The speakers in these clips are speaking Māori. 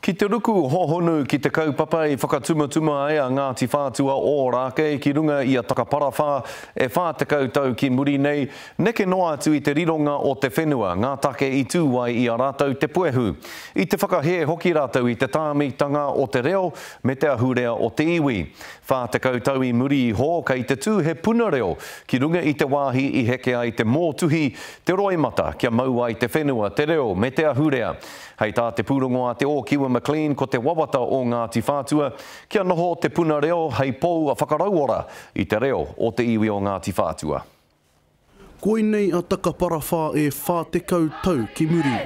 Ki te ruku hohonu ki te kaupapa I whakatumatuma ai a Ngāti Whātua o Rākei ki runga I a takaparawha e whātekau tau ki muri nei neke noa atu I te rironga o te whenua ngā take I tū wai I a rātou te puehu. I te whakahe hoki rātou I te tāmitanga o te reo me te ahurea o te iwi. Whātekau tau I muri I hō kei te tū he puna reo ki runga I te wāhi I heke ai te mōtuhi te roimata kia mau ai te whenua te reo me te ahurea. Hei tā te pūrongoa te o Kiwa McLean ko te wawata o Ngāti Whātua, kia noho te puna reo hei pou a whakarauora I te reo o te iwi o Ngāti Whātua. Koe nei a takaparawha e whātekau tau ki muri.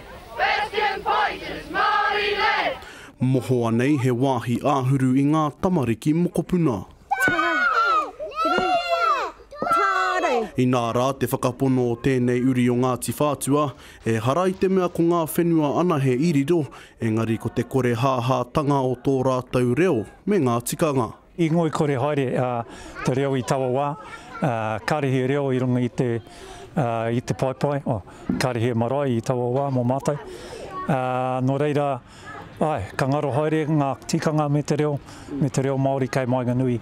Mohoa nei he wāhi āhuru I ngā tamariki mokopuna. I nā rā te whakapono o tēnei uri o Ngāti Whātua, e harai te mea ko ngā whenua ana he iriro, engari ko te kore hāhātanga o tō rātau reo me ngā tikanga. I ngoi kore haere te reo I Tawawa, karehe reo I runga I te paipai, karehe marae I Tawawa mō mātai. Nō reira, ka ngaro haere ngā tikanga me te reo Māori kei Maunganui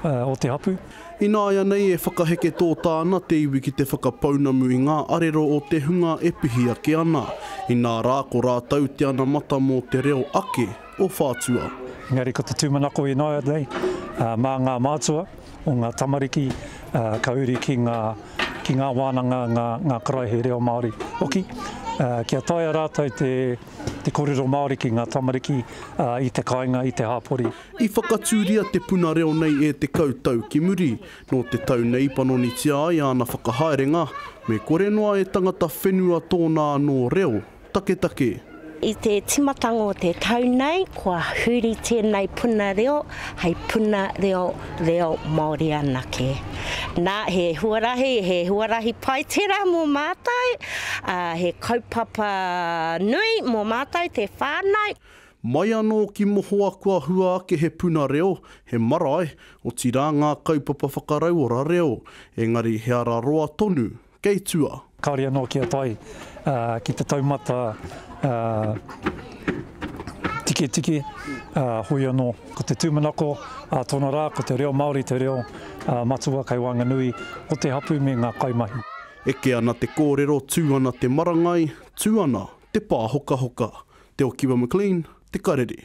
o te hapu. I nāia nei e whakaheke tō tāna te iwi ki te whakapaunamu I ngā arero o te hunga e pihi ake ana. I nā rā ko rātau te ana mata mō te reo ake o Whātua. Ngari ko te tūmanako I nāia nei, mā ngā mātua o ngā tamariki, ka uri ki ngā wānanga ngā karaihe reo Māori oki. Kia taia rātou te kōrero Māori ki ngā tamariki I te kāinga, I te hāpori. I whakatūria te puna reo nei e te kautau ki muri, no te tau nei panoni tia ai ana whakahaerenga, me kore noa e tangata whenua tōna no reo, take. I te timatanga o te tau nei, kua huri tēnei puna reo, hei puna reo Māori anake. Nā, he huarahi paitera mō mātai, he kaupapa nui mō mātai te whānau. Mai anō ki mohoa kua hua ake he puna reo, he marae o tira ngā kaupapa whakarauora reo, engari he ara roa tonu, kei tua. Kauri anō kia tai ki te taumata tiki, hui anō ko te tūmanako, tōna rā ko te reo Māori, te reo matua kei Wainganui, o te hapu me ngā kaimahi. Eke ana te kōrero, tūana te marangai, tūana te pā hoka. Te o Kiwa McLean, te karere.